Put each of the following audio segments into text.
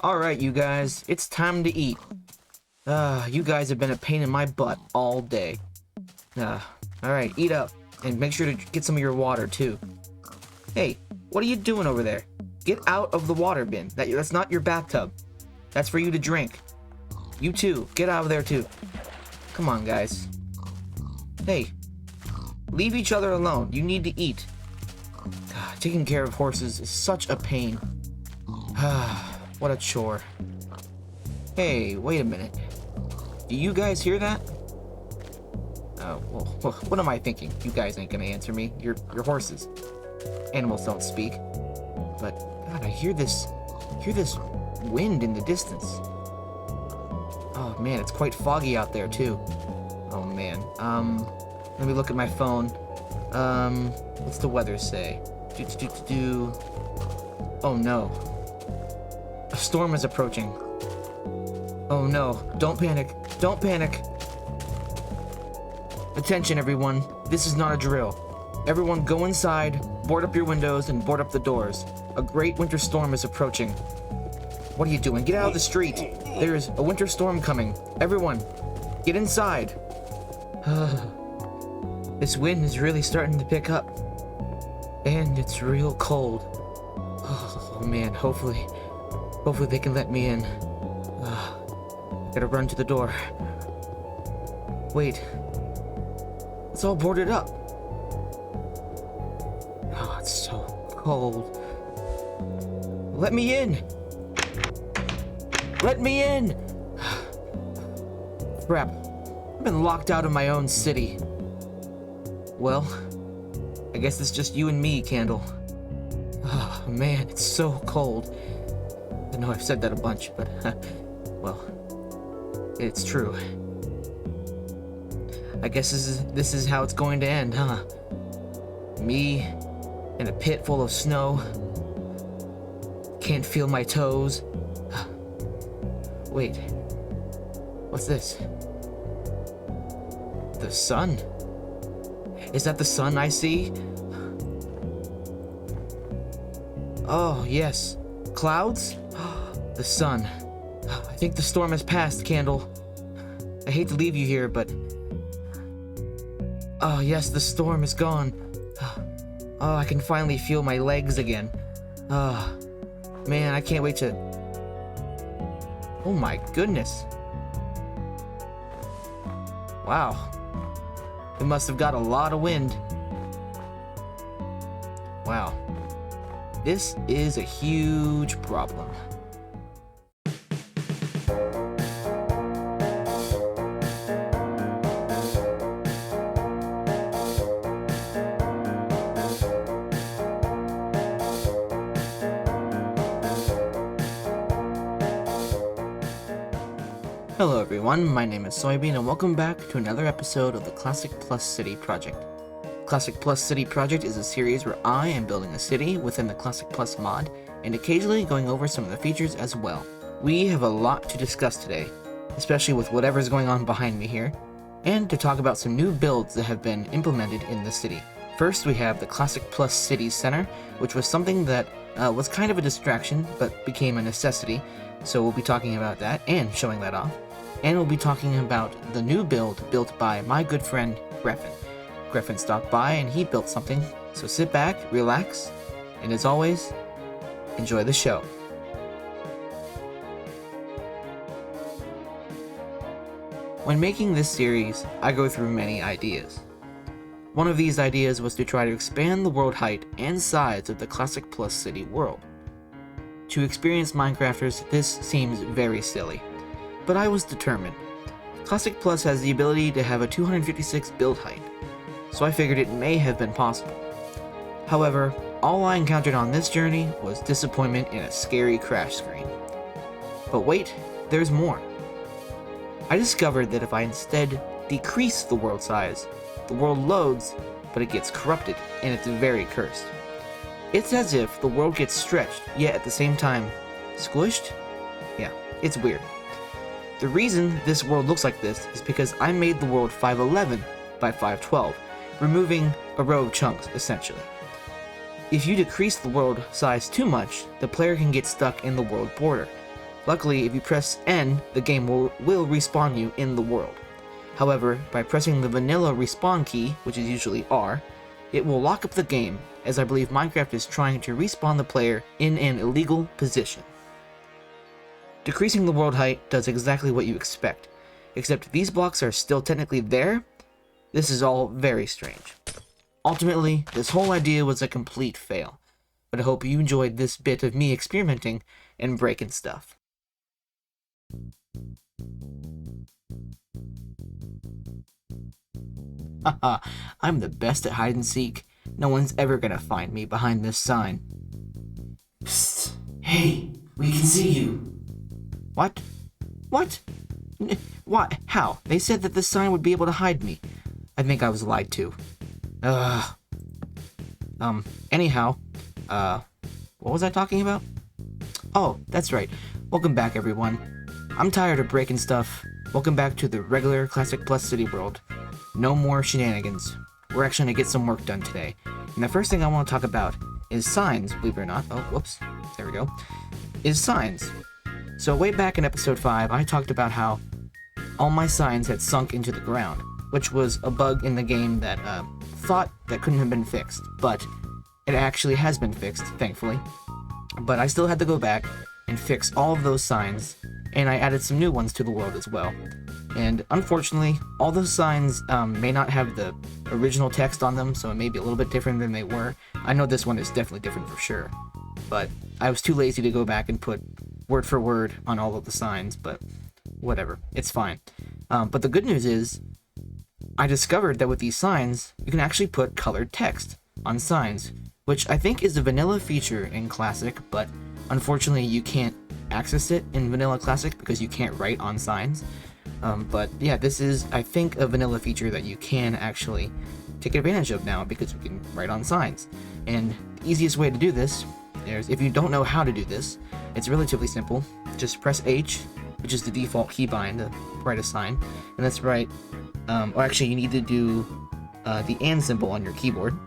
Alright, you guys, it's time to eat. You guys have been a pain in my butt all day. Alright, eat up. And make sure to get some of your water, too. Hey, what are you doing over there? Get out of the water bin. That's not your bathtub. That's for you to drink. You too, get out of there too. Come on, guys. Hey, leave each other alone. You need to eat. God, taking care of horses is such a pain. What a chore. Hey, wait a minute. Do you guys hear that? Oh, well, what am I thinking? You guys ain't gonna answer me. You're horses. Animals don't speak. But, God, I hear this wind in the distance. Oh, man, it's quite foggy out there, too. Oh, man. Let me look at my phone. What's the weather say? Oh, no. A storm is approaching. Oh, no. Don't panic. Don't panic. Attention, everyone. This is not a drill. Everyone go inside, board up your windows, and board up the doors. A great winter storm is approaching. What are you doing? Get out of the street. There's a winter storm coming. Everyone, get inside. This wind is really starting to pick up. And it's real cold. Oh man, hopefully they can let me in. Gotta run to the door. Wait. It's all boarded up. Oh, it's so cold. Let me in! Let me in! Crap. I've been locked out of my own city. Well, I guess it's just you and me, Candle. Oh, man, it's so cold. I know I've said that a bunch, but, well, it's true. I guess this is how it's going to end, huh? Me in a pit full of snow. Can't feel my toes. Wait. What's this? The sun? Is that the sun I see? Oh, yes. Clouds? The sun. I think the storm has passed, Candle. I hate to leave you here, but... Oh, yes, the storm is gone. Oh, I can finally feel my legs again. Oh, man, I can't wait to... Oh my goodness. Wow. It must have got a lot of wind. Wow. This is a huge problem. Hello everyone, my name is Soybean and welcome back to another episode of the Classic Plus City Project. Classic Plus City Project is a series where I am building a city within the Classic Plus mod and occasionally going over some of the features as well. We have a lot to discuss today, especially with whatever's going on behind me here, and to talk about some new builds that have been implemented in the city. First we have the Classic Plus City Center, which was something that was kind of a distraction but became a necessity, so we'll be talking about that and showing that off. And we'll be talking about the new build built by my good friend, Griffin. Griffin stopped by and he built something, so sit back, relax, and as always, enjoy the show. When making this series, I go through many ideas. One of these ideas was to try to expand the world height and size of the Classic Plus City world. To experienced Minecrafters, this seems very silly. But I was determined. Classic Plus has the ability to have a 256 build height, so I figured it may have been possible. However, all I encountered on this journey was disappointment and a scary crash screen. But wait, there's more. I discovered that if I instead decrease the world size, the world loads, but it gets corrupted, and it's very cursed. It's as if the world gets stretched, yet at the same time, squished? Yeah, it's weird. The reason this world looks like this is because I made the world 511 by 512, removing a row of chunks, essentially. If you decrease the world size too much, the player can get stuck in the world border. Luckily, if you press N, the game will respawn you in the world. However, by pressing the vanilla respawn key, which is usually R, it will lock up the game, as I believe Minecraft is trying to respawn the player in an illegal position. Decreasing the world height does exactly what you expect, except these blocks are still technically there. This is all very strange. Ultimately, this whole idea was a complete fail, but I hope you enjoyed this bit of me experimenting and breaking stuff. Haha, I'm the best at hide and seek. No one's ever gonna find me behind this sign. Psst! Hey, we can see you! What? What? What? How? They said that the sign would be able to hide me. I think I was lied to. Anyhow, what was I talking about? Oh, that's right. Welcome back, everyone. I'm tired of breaking stuff. Welcome back to the regular Classic Plus City world. No more shenanigans. We're actually gonna get some work done today. And the first thing I want to talk about is signs, believe it or not. Oh, whoops. There we go. Is signs. So way back in episode 5, I talked about how all my signs had sunk into the ground, which was a bug in the game that thought that couldn't have been fixed, but it actually has been fixed, thankfully. But I still had to go back and fix all of those signs, and I added some new ones to the world as well. And unfortunately, all those signs may not have the original text on them, so it may be a little bit different than they were. I know this one is definitely different for sure, but I was too lazy to go back and put word for word on all of the signs, but whatever, it's fine. But the good news is, I discovered that with these signs, you can actually put colored text on signs, which I think is a vanilla feature in Classic, but unfortunately you can't access it in Vanilla Classic because you can't write on signs. But yeah, this is, I think, a vanilla feature that you can actually take advantage of now because you can write on signs. And the easiest way to do this is, if you don't know how to do this, it's relatively simple. Just press H, which is the default keybind to write a sign, and that's right. Or actually, you need to do the and symbol on your keyboard,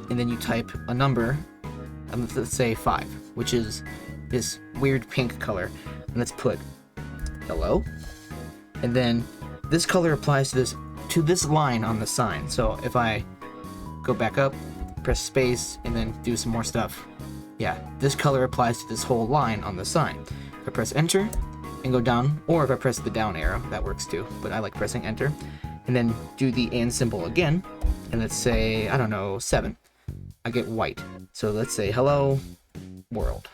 and then you type a number, let's say 5, which is this weird pink color, and let's put hello. And then this color applies to this line on the sign. So if I go back up, press space, and then do some more stuff, yeah, this color applies to this whole line on the sign. If I press enter and go down, or if I press the down arrow, that works too, but I like pressing enter, and then do the and symbol again, and let's say, I don't know, 7, I get white. So let's say hello world.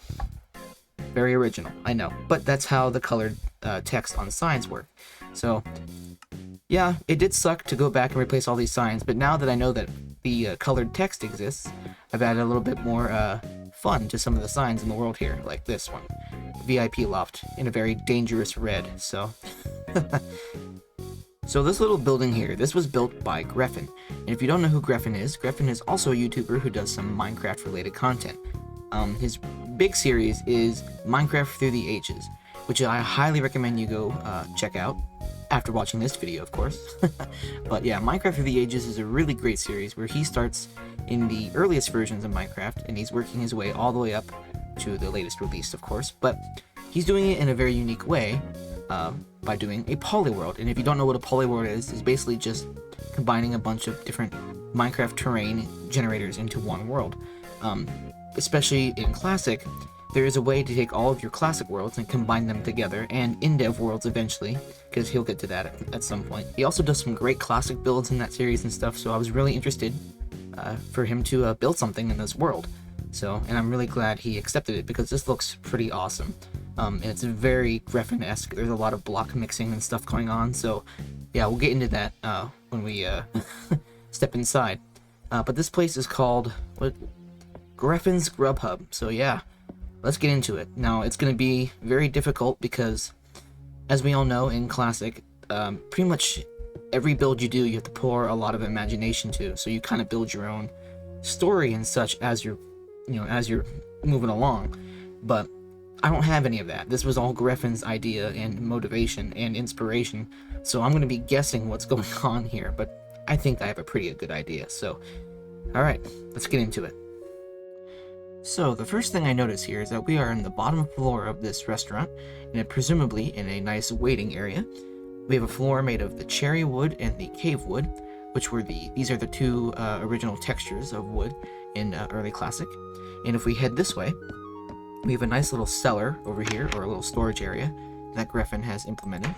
Very original, I know, but that's how the colored text on signs work. So yeah, it did suck to go back and replace all these signs, but now that I know that the colored text exists, I've added a little bit more fun to some of the signs in the world here, like this one, VIP Loft, in a very dangerous red. So so this little building here, this was built by Griffin, and if you don't know who Griffin is also a YouTuber who does some Minecraft related content. His big series is Minecraft Through the Ages, which I highly recommend you go check out after watching this video, of course. But yeah, Minecraft Through the Ages is a really great series where he starts in the earliest versions of Minecraft, and he's working his way all the way up to the latest release, of course. But he's doing it in a very unique way by doing a polyworld. And if you don't know what a polyworld is, it's basically just combining a bunch of different Minecraft terrain generators into one world. Especially in Classic, there is a way to take all of your Classic worlds and combine them together, and Indev worlds eventually, because he'll get to that at some point. He also does some great Classic builds in that series and stuff, so I was really interested for him to build something in this world. So, and I'm really glad he accepted it, because this looks pretty awesome. And it's very Griffin-esque. There's a lot of block mixing and stuff going on, so yeah, we'll get into that when we step inside. But this place is called Griffin's GrubHub, so yeah, let's get into it. Now, it's going to be very difficult because, as we all know in Classic, pretty much every build you do, you have to pour a lot of imagination to, so you kind of build your own story and such as you're moving along. But I don't have any of that. This was all Griffin's idea and motivation and inspiration, so I'm going to be guessing what's going on here, but I think I have a pretty good idea. So, alright, let's get into it. So the first thing I notice here is that we are in the bottom floor of this restaurant, and presumably in a nice waiting area. We have a floor made of the cherry wood and the cave wood, which were these are the two original textures of wood in early classic. And if we head this way, we have a nice little cellar over here, or a little storage area that Griffin has implemented.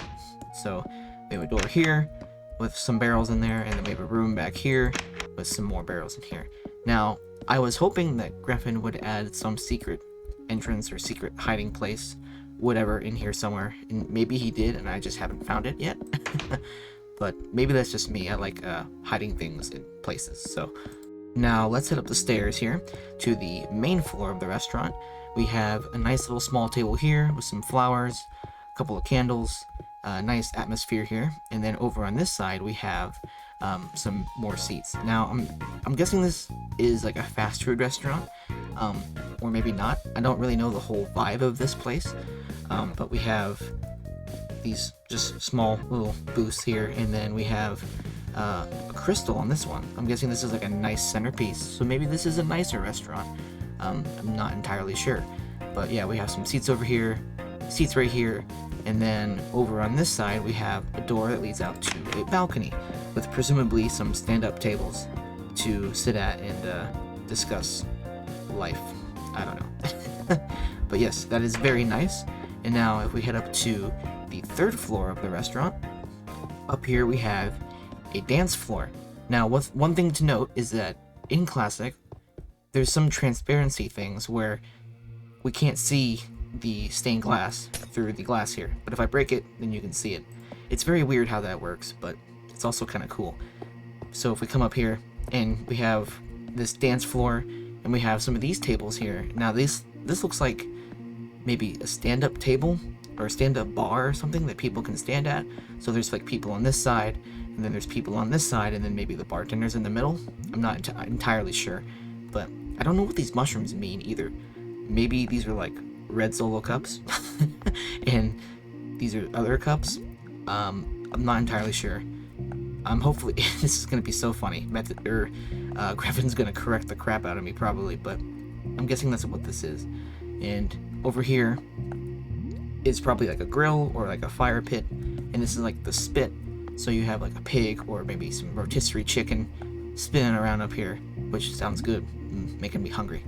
So we have a door here with some barrels in there, and then we have a room back here with some more barrels in here. Now, I was hoping that Griffin would add some secret entrance or secret hiding place, whatever, in here somewhere, and maybe he did and I just haven't found it yet. But maybe that's just me. I like hiding things in places. So now let's head up the stairs here to the main floor of the restaurant. We have a nice little small table here with some flowers, a couple of candles, a nice atmosphere here, and then over on this side we have some more seats. Now I'm guessing this is like a fast food restaurant, or maybe not. I don't really know the whole vibe of this place, but we have these just small little booths here, and then we have a crystal on this one. I'm guessing this is like a nice centerpiece, so maybe this is a nicer restaurant. I'm not entirely sure, but yeah, we have some seats over here, seats right here, and then over on this side we have a door that leads out to a balcony with presumably some stand-up tables to sit at and discuss life. I don't know. But yes, that is very nice. And now if we head up to the third floor of the restaurant, up here we have a dance floor. Now, one thing to note is that in Classic, there's some transparency things where we can't see the stained glass through the glass here. But if I break it, then you can see it. It's very weird how that works, but it's also kind of cool. So if we come up here, and we have this dance floor, and we have some of these tables here. Now this looks like maybe a stand-up table or a stand-up bar or something that people can stand at. So there's like people on this side, and then there's people on this side, and then maybe the bartender's in the middle. I'm not entirely sure, but I don't know what these mushrooms mean either. Maybe these are like red Solo cups, and these are other cups. I'm not entirely sure. Hopefully this is gonna be so funny. Griffin's gonna correct the crap out of me probably, but I'm guessing that's what this is. And over here is probably like a grill or like a fire pit, and this is like the spit. So you have like a pig or maybe some rotisserie chicken spinning around up here, which sounds good, making me hungry.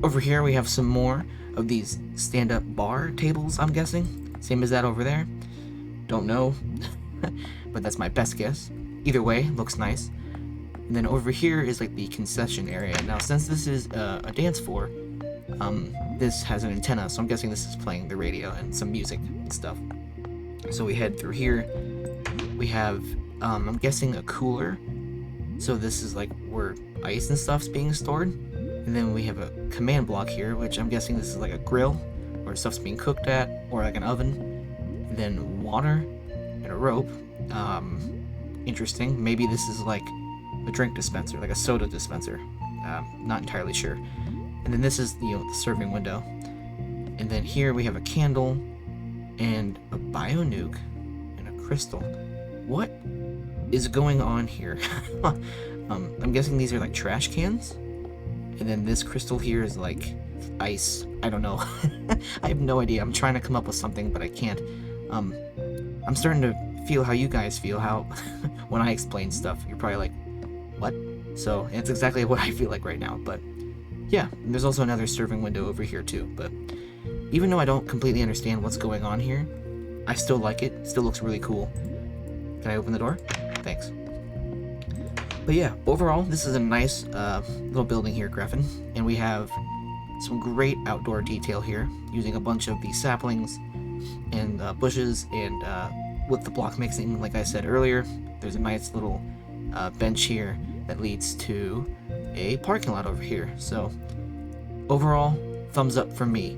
Over here we have some more of these stand-up bar tables, I'm guessing. Same as that over there. Don't know, but that's my best guess. Either way, looks nice. And then over here is like the concession area. Now, since this is a dance floor, this has an antenna, so I'm guessing this is playing the radio and some music and stuff. So we head through here. We have, I'm guessing, a cooler. So this is like where ice and stuff's being stored. And then we have a command block here, which I'm guessing this is like a grill where stuff's being cooked at, or like an oven. And then water and a rope. Interesting. Maybe this is like a drink dispenser, like a soda dispenser. Not entirely sure. And then this is the serving window. And then here we have a candle and a bio-nuke and a crystal. What is going on here? I'm guessing these are like trash cans. And then this crystal here is like ice. I don't know. I have no idea. I'm trying to come up with something, but I can't. I'm starting to feel how you guys feel, how when I explain stuff. You're probably like, what? So it's exactly what I feel like right now. But yeah, there's also another serving window over here too. But even though I don't completely understand what's going on here, I still like it. It still looks really cool. Can I open the door? Thanks. But yeah, overall, this is a nice little building here, Griffin. And we have some great outdoor detail here, using a bunch of these saplings and bushes, and with the block mixing, like I said earlier, there's a nice little bench here that leads to a parking lot over here. So overall, thumbs up from me.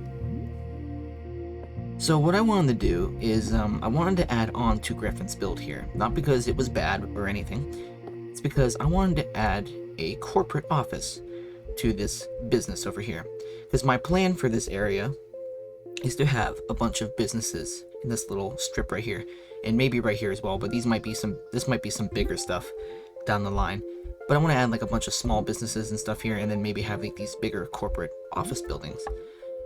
So what I wanted to do is I wanted to add on to Griffin's build here, not because it was bad or anything. It's because I wanted to add a corporate office to this business over here. Because my plan for this area is to have a bunch of businesses in this little strip right here, and maybe right here as well, but this might be some bigger stuff down the line. But I want to add like a bunch of small businesses and stuff here, and then maybe have like these bigger corporate office buildings.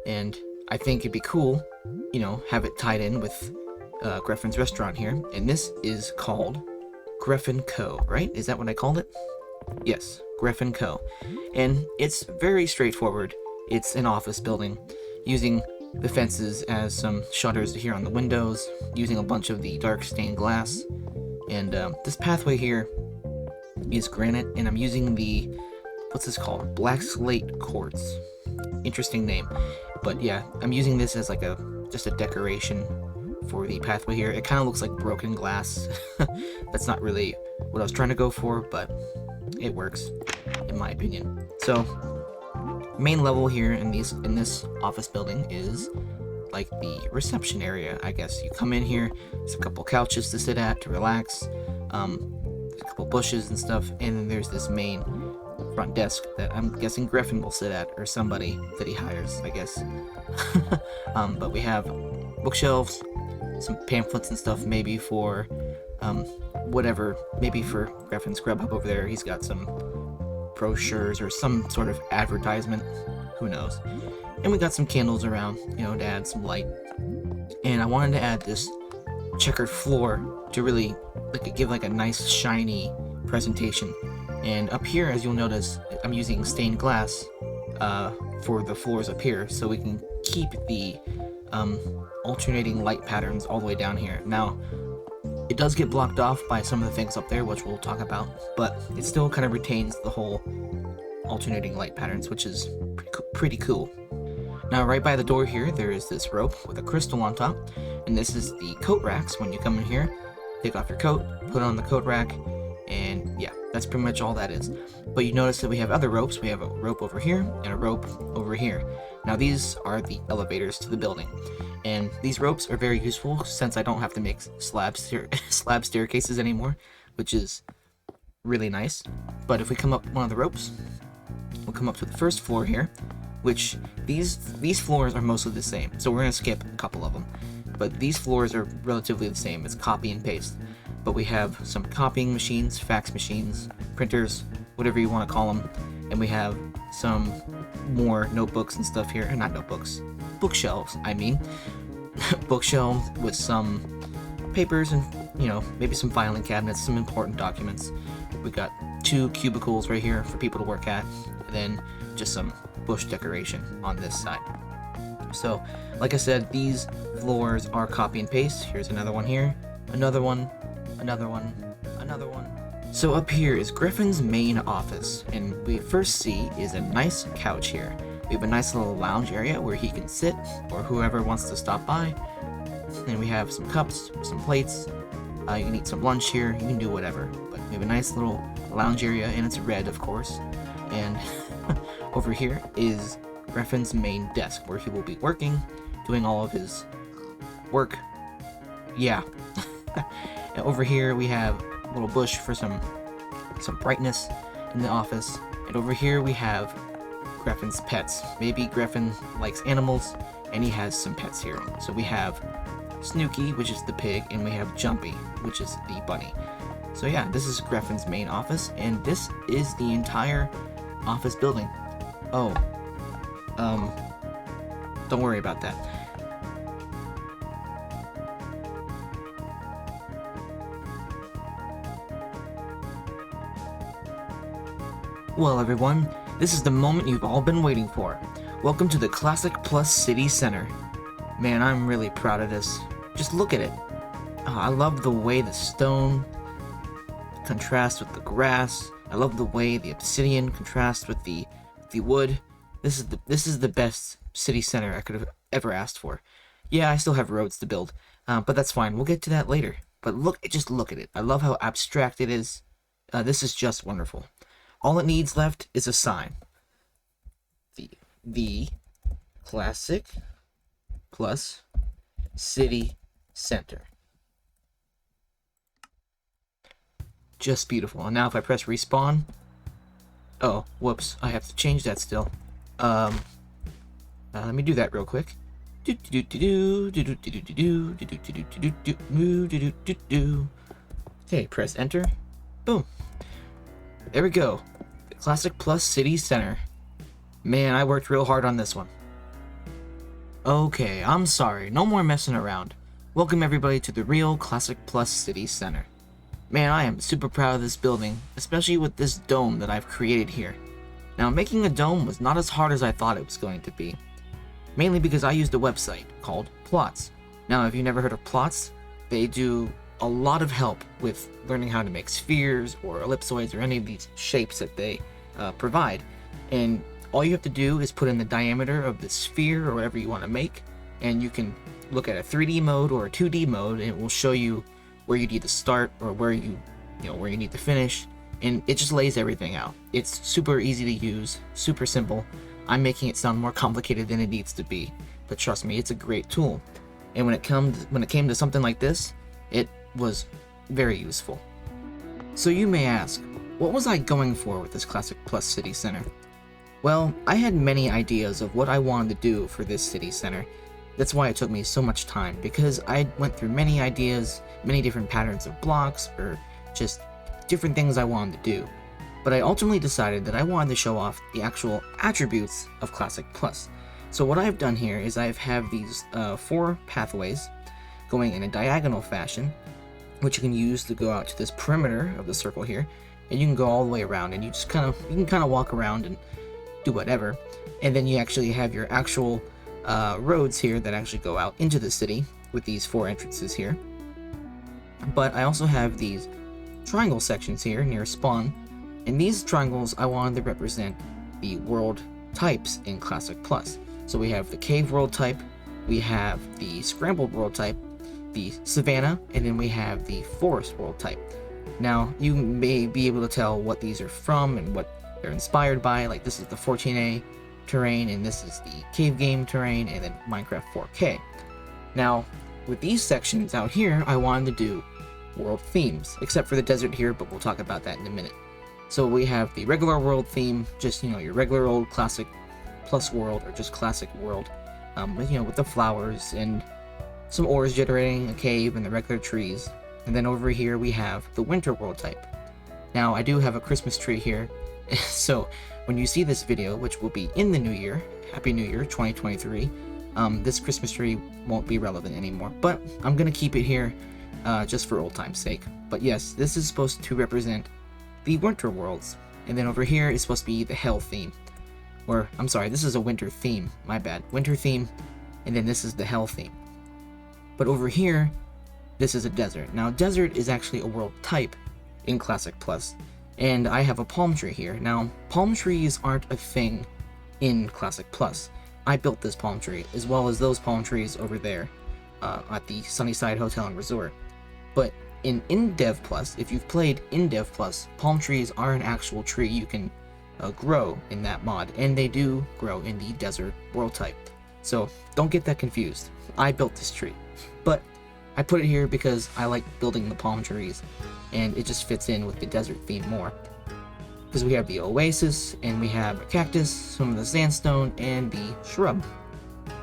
And I think it'd be cool, you know, have it tied in with Griffin's restaurant here. And this is called Griffin Co, right? Is that what I called it? Yes, Griffin Co. And it's very straightforward. It's an office building using the fences as some shutters here on the windows, using a bunch of the dark stained glass. And this pathway here is granite, and I'm using the, what's this called? Black slate quartz. Interesting name. But yeah, I'm using this as like just a decoration for the pathway here. It kind of looks like broken glass. That's not really what I was trying to go for, but it works, in my opinion. So, main level here in this office building is like the reception area, I guess. You come in here, there's a couple couches to sit at to relax, there's a couple bushes and stuff, and then there's this main front desk that I'm guessing Griffin will sit at, or somebody that he hires, I guess. But we have bookshelves, some pamphlets and stuff, maybe for whatever, maybe for Griffin's GrubHub over there. He's got some brochures or some sort of advertisement, who knows. And we got some candles around, you know, to add some light. And I wanted to add this checkered floor to really give like a nice shiny presentation. And up here, as you'll notice, I'm using stained glass for the floors up here, so we can keep the alternating light patterns all the way down here. Now, it does get blocked off by some of the things up there, which we'll talk about, but it still kind of retains the whole alternating light patterns, which is pretty cool. Now, right by the door here, there is this rope with a crystal on top, and this is the coat racks. When you come in here, take off your coat, put it on the coat rack, and yeah, that's pretty much all that is. But you notice that we have other ropes. We have a rope over here and a rope over here. Now, these are the elevators to the building, and these ropes are very useful since I don't have to make slab staircases anymore, which is really nice. But if we come up one of the ropes, we'll come up to the first floor here, which these floors are mostly the same, so we're going to skip a couple of them. But these floors are relatively the same. It's copy and paste. But we have some copying machines, fax machines, printers, whatever you want to call them. And we have some more notebooks and stuff here. Not notebooks, bookshelves, I mean. Bookshelves with some papers and, you know, maybe some filing cabinets, some important documents. We got 2 cubicles right here for people to work at. And then just some bush decoration on this side. So, like I said, these floors are copy and paste. Here's another one here, another one, another one, another one. So up here is Griffin's main office, and we first see is a nice couch here. We have a nice little lounge area where he can sit, or whoever wants to stop by. And we have some cups, some plates. You can eat some lunch here, you can do whatever. But we have a nice little lounge area, and it's red, of course. And over here is Griffin's main desk, where he will be working, doing all of his work. Yeah. And over here we have a little bush for some brightness in the office. And over here we have Griffin's pets. Maybe Griffin likes animals, and he has some pets here. So we have Snooky, which is the pig, and we have Jumpy, which is the bunny. So yeah, this is Griffin's main office, and this is the entire office building. Oh, don't worry about that. Well, everyone, this is the moment you've all been waiting for. Welcome to the Classic Plus City Center. Man, I'm really proud of this. Just look at it. Oh, I love the way the stone contrasts with the grass. I love the way the obsidian contrasts with the wood. This is the best city center I could have ever asked for. Yeah, I still have roads to build, but that's fine. We'll get to that later. But just look at it. I love how abstract it is. This is just wonderful. All it needs left is a sign. The Classic Plus City Center. Just beautiful. And now if I press respawn... Oh, whoops. I have to change that still. Let me do that real quick. Okay, press enter. Boom. there we go. The Classic Plus City Center. Man, I worked real hard on this one. Okay, I'm sorry. No more messing around. Welcome everybody to the real Classic Plus City Center. Man, I am super proud of this building, especially with this dome that I've created here. Now, making a dome was not as hard as I thought it was going to be. Mainly because I used a website called Plots. Now, if you've never heard of Plots, they do a lot of help with learning how to make spheres or ellipsoids or any of these shapes that they provide. And all you have to do is put in the diameter of the sphere or whatever you want to make, and you can look at a 3D mode or a 2D mode, and it will show you where you need to start or where you need to finish, and it just lays everything out. It's super easy to use, super simple. I'm making it sound more complicated than it needs to be, but trust me, it's a great tool. And when it came to something like this, it was very useful. So you may ask, what was I going for with this Classic Plus City Center? Well, I had many ideas of what I wanted to do for this city center. That's why it took me so much time, because I went through many ideas, many different patterns of blocks, or just different things I wanted to do. But I ultimately decided that I wanted to show off the actual attributes of Classic Plus. So what I've done here is I have these 4 pathways going in a diagonal fashion, which you can use to go out to this perimeter of the circle here, and you can go all the way around, and you can kind of walk around and do whatever. And then you actually have your actual roads here that actually go out into the city with these 4 entrances here. But I also have these triangle sections here near spawn, and these triangles I wanted to represent the world types in Classic Plus. So we have the cave world type, we have the scrambled world type, the savanna, and then we have the forest world type. Now, you may be able to tell what these are from and what they're inspired by. Like, this is the 14A terrain, and this is the cave game terrain, and then Minecraft 4K. Now, with these sections out here, I wanted to do world themes, except for the desert here, but we'll talk about that in a minute. So we have the regular world theme, just, your regular old Classic Plus world, or just classic world, with the flowers and some ores generating a cave and the regular trees. And then over here we have the winter world type. Now, I do have a Christmas tree here, so when you see this video, which will be in the new year, Happy New Year 2023, this Christmas tree won't be relevant anymore, but I'm gonna keep it here just for old time's sake. But yes, this is supposed to represent the winter worlds, and then over here is supposed to be the hell theme. Or, I'm sorry, this is a winter theme, my bad. Winter theme, and then this is the hell theme. But over here, this is a desert. Now, desert is actually a world type in Classic Plus, and I have a palm tree here. Now, palm trees aren't a thing in Classic Plus. I built this palm tree, as well as those palm trees over there at the Sunnyside Hotel and Resort. But in Indev Plus, if you've played Indev Plus, palm trees are an actual tree you can grow in that mod, and they do grow in the desert world type. So don't get that confused. I built this tree, but I put it here because I like building the palm trees, and it just fits in with the desert theme more. Because we have the oasis, and we have a cactus, some of the sandstone, and the shrub.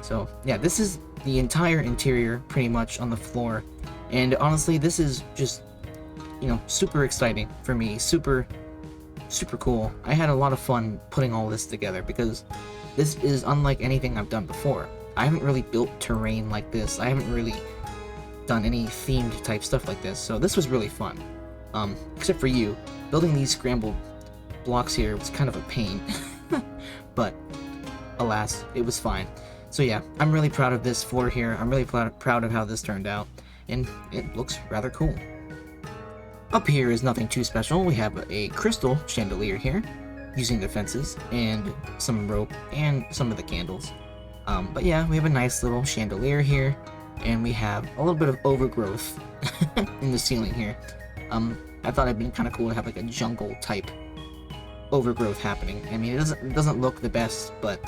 So yeah, this is the entire interior pretty much on the floor, and honestly, this is just, super exciting for me, super cool. I had a lot of fun putting all this together because this is unlike anything I've done before. I haven't really built terrain like this. I haven't really done any themed type stuff like this, so this was really fun. Except for you. Building these scrambled blocks here was kind of a pain, but alas, it was fine. So yeah, I'm really proud of this floor here. I'm really proud of how this turned out, and it looks rather cool. Up here is nothing too special. We have a crystal chandelier here, using the fences, and some rope, and some of the candles. But yeah, we have a nice little chandelier here, and we have a little bit of overgrowth in the ceiling here. I thought it'd be kind of cool to have like a jungle type overgrowth happening. I mean, it doesn't look the best, but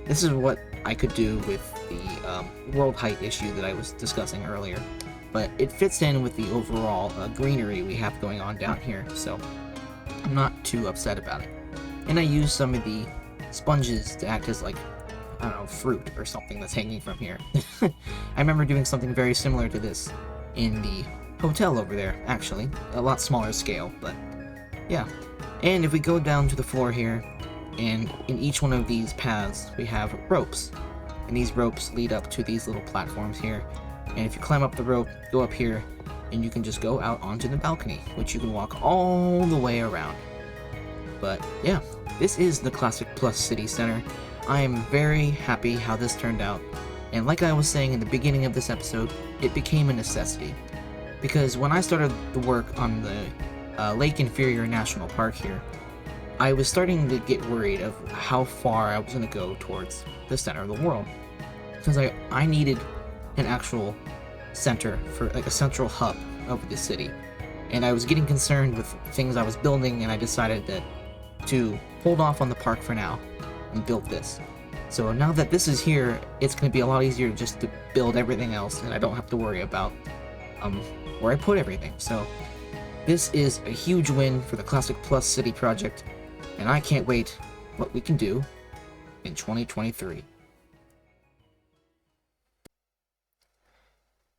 this is what I could do with the world height issue that I was discussing earlier. But it fits in with the overall greenery we have going on down here, so I'm not too upset about it. And I use some of the sponges to act as like, I don't know, fruit or something that's hanging from here. I remember doing something very similar to this in the hotel over there, actually. A lot smaller scale, but yeah. And if we go down to the floor here, and in each one of these paths, we have ropes. And these ropes lead up to these little platforms here. And if you climb up the rope, go up here, and you can just go out onto the balcony, which you can walk all the way around. But yeah, this is the Classic Plus City Center. I am very happy how this turned out. And like I was saying in the beginning of this episode, it became a necessity. Because when I started the work on the Lake Inferior National Park here, I was starting to get worried of how far I was going to go towards the center of the world. Because I needed an actual center, for like a central hub over the city. And I was getting concerned with things I was building, and I decided to hold off on the park for now and build this. So now that this is here, it's going to be a lot easier just to build everything else, and I don't have to worry about where I put everything. So this is a huge win for the Classic Plus City project, and I can't wait what we can do in 2023.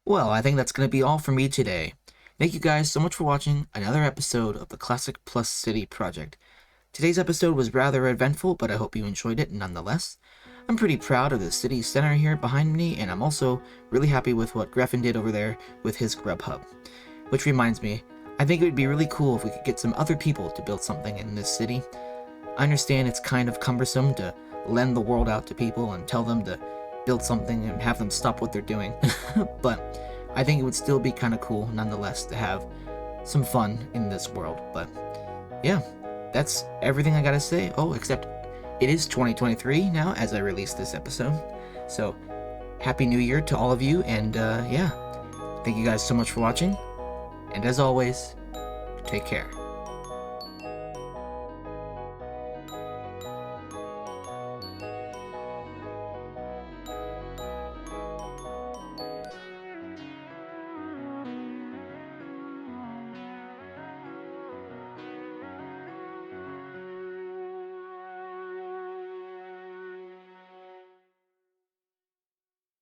Well, I think that's going to be all for me today. Thank you guys so much for watching another episode of the Classic Plus City project. Today's episode was rather eventful, but I hope you enjoyed it nonetheless. I'm pretty proud of the city center here behind me, and I'm also really happy with what Griffin did over there with his GrubHub. Which reminds me, I think it would be really cool if we could get some other people to build something in this city. I understand it's kind of cumbersome to lend the world out to people and tell them to build something and have them stop what they're doing, but I think it would still be kind of cool nonetheless to have some fun in this world. But yeah, that's everything I gotta say. Oh, except it is 2023 now as I release this episode. So, Happy New Year to all of you, and yeah, thank you guys so much for watching. And as always, take care.